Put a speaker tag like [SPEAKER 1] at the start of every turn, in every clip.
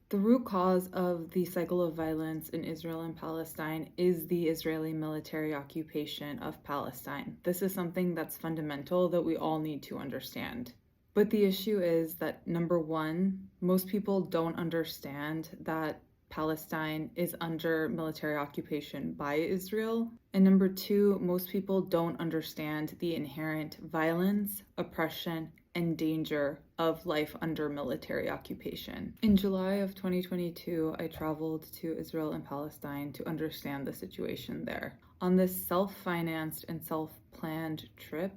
[SPEAKER 1] The root cause of the cycle of violence in Israel and Palestine is the Israeli military occupation of Palestine. This is something that's fundamental that we all need to understand. But the issue is that, number one, most people don't understand that Palestine is under military occupation by Israel. And number two, most people don't understand the inherent violence, oppression, and danger of life under military occupation. In July of 2022, I traveled to Israel and Palestine to understand the situation there. On this self-financed and self-planned trip,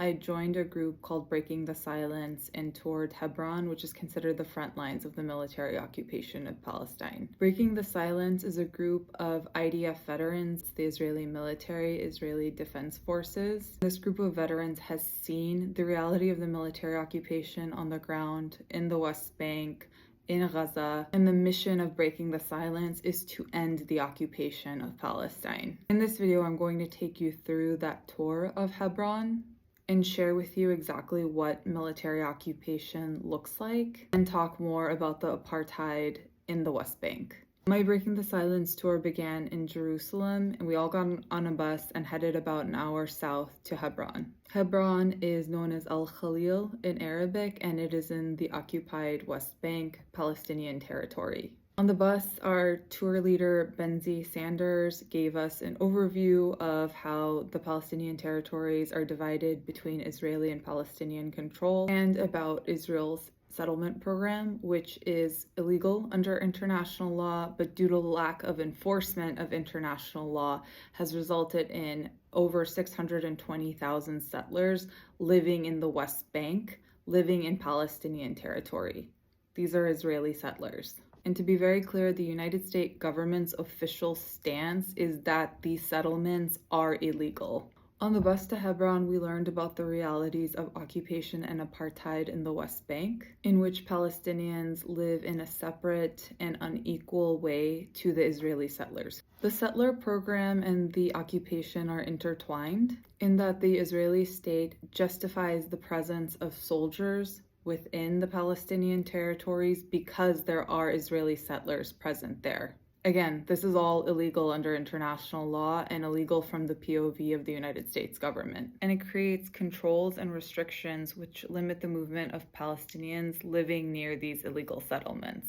[SPEAKER 1] I joined a group called Breaking the Silence and toured Hebron, which is considered the front lines of the military occupation of Palestine. Breaking the Silence is a group of IDF veterans, the Israeli military, Israeli Defense Forces. This group of veterans has seen the reality of the military occupation on the ground in the West Bank, in Gaza, and the mission of Breaking the Silence is to end the occupation of Palestine. In this video, I'm going to take you through that tour of Hebron and share with you exactly what military occupation looks like and talk more about the apartheid in the West Bank. My Breaking the Silence tour began in Jerusalem, and we all got on a bus and headed about an hour south to Hebron. Hebron is known as Khalil in Arabic, and it is in the occupied West Bank, Palestinian territory. On the bus, our tour leader, Benzi Sanders, gave us an overview of how the Palestinian territories are divided between Israeli and Palestinian control, and about Israel's settlement program, which is illegal under international law, but due to the lack of enforcement of international law, has resulted in over 620,000 settlers living in the West Bank, living in Palestinian territory. These are Israeli settlers. And to be very clear, the United States government's official stance is that these settlements are illegal. On the bus to Hebron, we learned about the realities of occupation and apartheid in the West Bank, in which Palestinians live in a separate and unequal way to the Israeli settlers. The settler program and the occupation are intertwined in that the Israeli state justifies the presence of soldiers within the Palestinian territories because there are Israeli settlers present there. Again, this is all illegal under international law and illegal from the POV of the United States government. And it creates controls and restrictions which limit the movement of Palestinians living near these illegal settlements.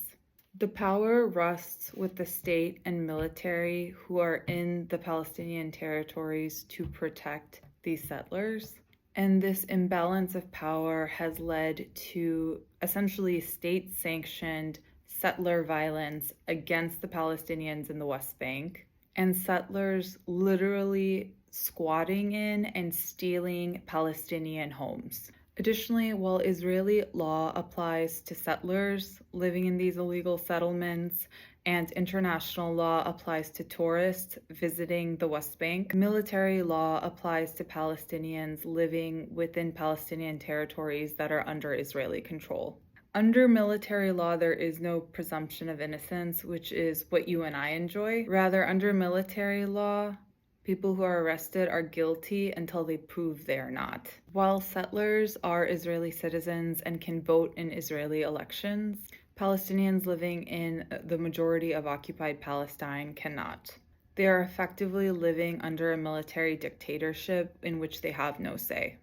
[SPEAKER 1] The power rests with the state and military who are in the Palestinian territories to protect these settlers. And this imbalance of power has led to essentially state-sanctioned settler violence against the Palestinians in the West Bank, and settlers literally squatting in and stealing Palestinian homes. Additionally, while Israeli law applies to settlers living in these illegal settlements and international law applies to tourists visiting the West Bank, military law applies to Palestinians living within Palestinian territories that are under Israeli control. Under military law, there is no presumption of innocence, which is what you and I enjoy. Rather, under military law, people who are arrested are guilty until they prove they are not. While settlers are Israeli citizens and can vote in Israeli elections, Palestinians living in the majority of occupied Palestine cannot. They are effectively living under a military dictatorship in which they have no say.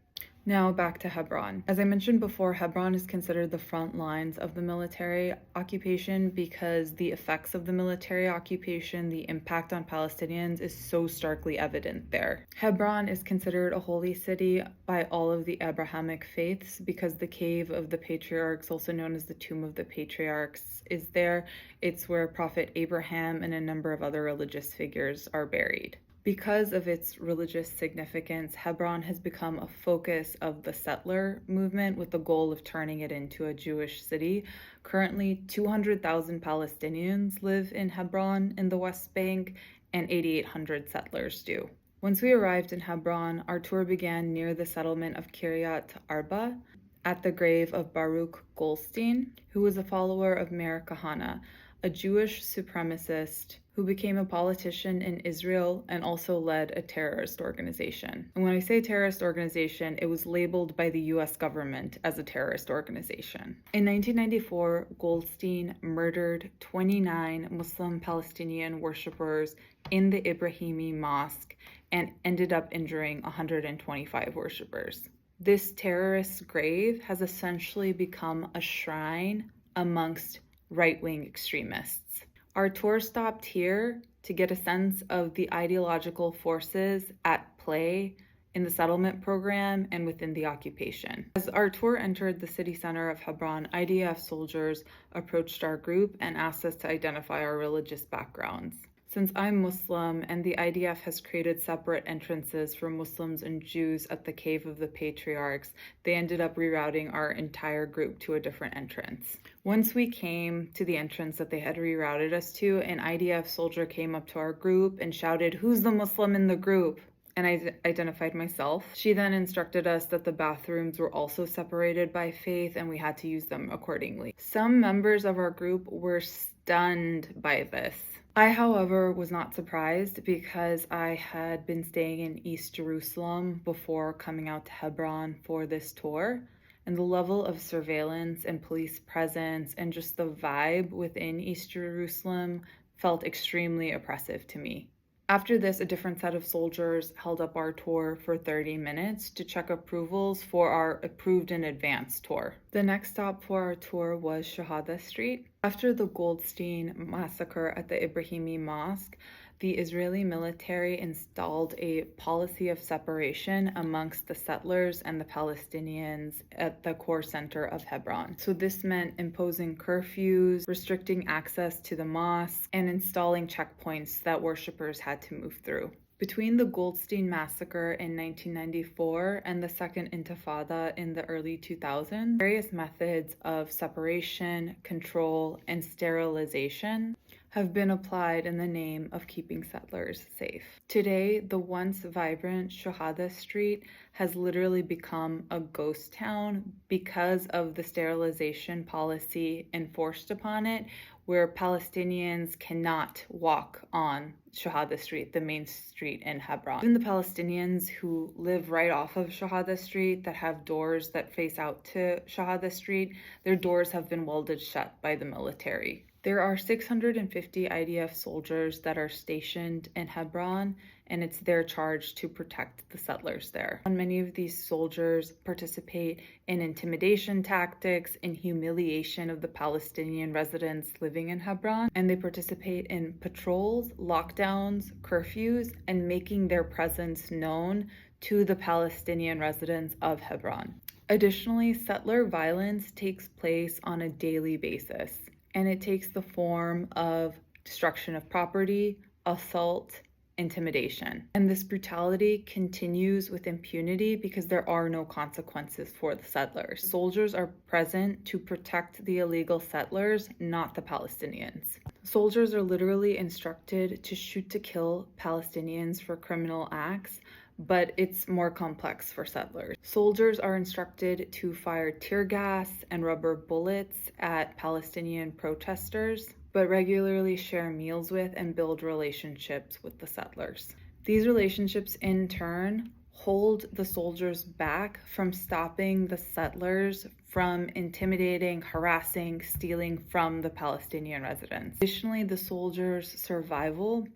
[SPEAKER 1] Now back to Hebron. As I mentioned before, Hebron is considered the front lines of the military occupation because the effects of the military occupation, the impact on Palestinians, is so starkly evident there. Hebron is considered a holy city by all of the Abrahamic faiths because the cave of the patriarchs, also known as the tomb of the patriarchs, is there. It's where Prophet Abraham and a number of other religious figures are buried. Because of its religious significance, Hebron has become a focus of the settler movement with the goal of turning it into a Jewish city. Currently, 200,000 Palestinians live in Hebron in the West Bank, and 8,800 settlers do. Once we arrived in Hebron, our tour began near the settlement of Kiryat Arba. at the grave of Baruch Goldstein, who was a follower of Meir Kahane, a Jewish supremacist who became a politician in Israel and also led a terrorist organization. And when I say terrorist organization, it was labeled by the US government as a terrorist organization. In 1994, Goldstein murdered 29 Muslim Palestinian worshippers in the Ibrahimi Mosque and ended up injuring 125 worshippers. This terrorist's grave has essentially become a shrine amongst right-wing extremists. Our tour stopped here to get a sense of the ideological forces at play in the settlement program and within the occupation. As our tour entered the city center of Hebron, IDF soldiers approached our group and asked us to identify our religious backgrounds. Since I'm Muslim and the IDF has created separate entrances for Muslims and Jews at the Cave of the Patriarchs, they ended up rerouting our entire group to a different entrance. Once we came to the entrance that they had rerouted us to, an IDF soldier came up to our group and shouted, "Who's the Muslim in the group?" And I identified myself. She then instructed us that the bathrooms were also separated by faith and we had to use them accordingly. Some members of our group were stunned by this. I, however, was not surprised because I had been staying in East Jerusalem before coming out to Hebron for this tour, and the level of surveillance and police presence and just the vibe within East Jerusalem felt extremely oppressive to me. After this, a different set of soldiers held up our tour for 30 minutes to check approvals for our approved in advance tour. The next stop for our tour was Shahada Street. After the Goldstein massacre at the Ibrahimi Mosque, the Israeli military installed a policy of separation amongst the settlers and the Palestinians at the core center of Hebron. So this meant imposing curfews, restricting access to the mosque, and installing checkpoints that worshippers had to move through. Between the Goldstein massacre in 1994 and the Second Intifada in the early 2000s, various methods of separation, control, and sterilization have been applied in the name of keeping settlers safe. Today, the once vibrant Shahada Street has literally become a ghost town because of the sterilization policy enforced upon it, where Palestinians cannot walk on Shahada Street, the main street in Hebron. Even the Palestinians who live right off of Shahada Street that have doors that face out to Shahada Street, their doors have been welded shut by the military. There are 650 IDF soldiers that are stationed in Hebron, and it's their charge to protect the settlers there. And many of these soldiers participate in intimidation tactics, in humiliation of the Palestinian residents living in Hebron, and they participate in patrols, lockdowns, curfews, and making their presence known to the Palestinian residents of Hebron. Additionally, settler violence takes place on a daily basis, and it takes the form of destruction of property, assault, intimidation. And this brutality continues with impunity because there are no consequences for the settlers. Soldiers are present to protect the illegal settlers, not the Palestinians. Soldiers are literally instructed to shoot to kill Palestinians for criminal acts, but it's more complex for settlers. Soldiers are instructed to fire tear gas and rubber bullets at Palestinian protesters, but regularly share meals with and build relationships with the settlers. These relationships in turn hold the soldiers back from stopping the settlers from intimidating, harassing, stealing from the Palestinian residents. Additionally, the soldiers' survival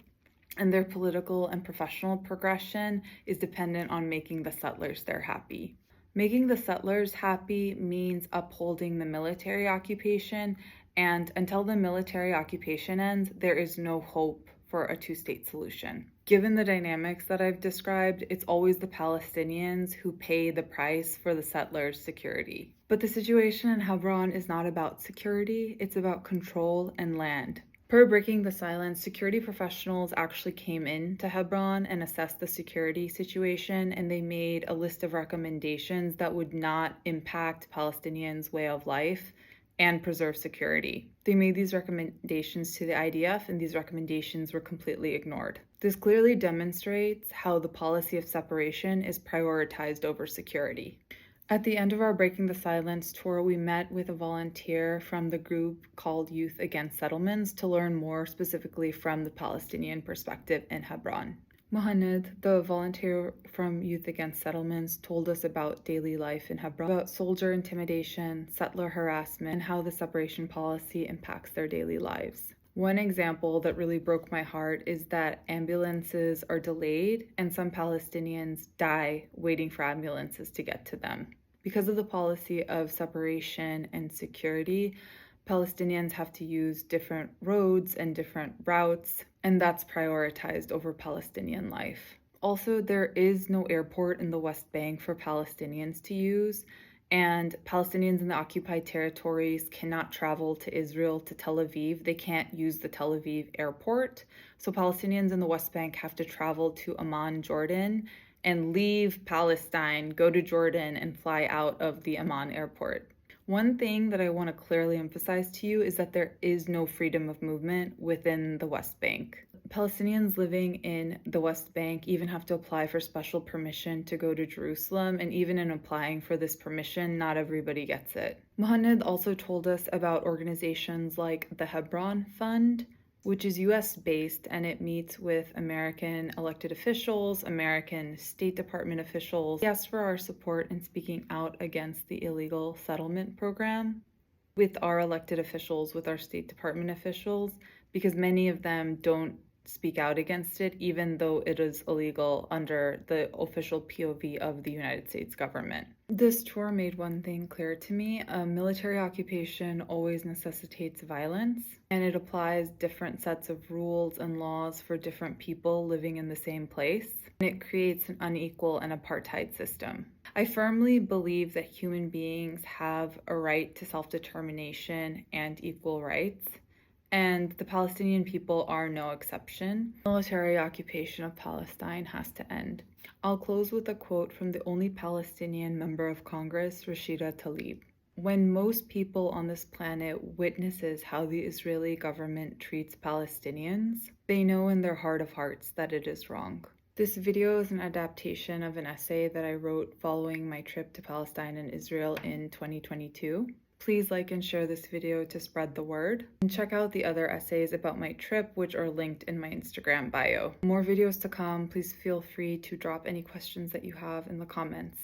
[SPEAKER 1] and their political and professional progression is dependent on making the settlers there happy. Making the settlers happy means upholding the military occupation, and until the military occupation ends, there is no hope for a two-state solution. Given the dynamics that I've described, it's always the Palestinians who pay the price for the settlers' security. But the situation in Hebron is not about security, it's about control and land. Per Breaking the Silence, security professionals actually came in to Hebron and assessed the security situation, and they made a list of recommendations that would not impact Palestinians' way of life and preserve security. They made these recommendations to the IDF, and these recommendations were completely ignored. This clearly demonstrates how the policy of separation is prioritized over security. At the end of our Breaking the Silence tour, we met with a volunteer from the group called Youth Against Settlements to learn more specifically from the Palestinian perspective in Hebron. Mohamed, the volunteer from Youth Against Settlements, told us about daily life in Hebron, about soldier intimidation, settler harassment, and how the separation policy impacts their daily lives. One example that really broke my heart is that ambulances are delayed and some Palestinians die waiting for ambulances to get to them. Because of the policy of separation and security, Palestinians have to use different roads and different routes, and that's prioritized over Palestinian life. Also, there is no airport in the West Bank for Palestinians to use, and Palestinians in the occupied territories cannot travel to Israel, to Tel Aviv. They can't use the Tel Aviv airport. So Palestinians in the West Bank have to travel to Amman, Jordan, and leave Palestine, go to Jordan, and fly out of the Amman airport. One thing that I want to clearly emphasize to you is that there is no freedom of movement within the West Bank. Palestinians living in the West Bank even have to apply for special permission to go to Jerusalem, and even in applying for this permission, not everybody gets it. Mohamed also told us about organizations like the Hebron Fund, which is US-based, and it meets with American elected officials, American State Department officials. He asked for our support in speaking out against the illegal settlement program with our elected officials, with our State Department officials, because many of them don't speak out against it, even though it is illegal under the official POV of the United States government. This tour made one thing clear to me. A military occupation always necessitates violence, and it applies different sets of rules and laws for different people living in the same place, and it creates an unequal and apartheid system. I firmly believe that human beings have a right to self-determination and equal rights, and the Palestinian people are no exception. Military occupation of Palestine has to end. I'll close with a quote from the only Palestinian member of Congress, Rashida Tlaib. When most people on this planet witnesses how the Israeli government treats Palestinians, they know in their heart of hearts that it is wrong. This video is an adaptation of an essay that I wrote following my trip to Palestine and Israel in 2022. Please like and share this video to spread the word. And check out the other essays about my trip, which are linked in my Instagram bio. More videos to come. Please feel free to drop any questions that you have in the comments.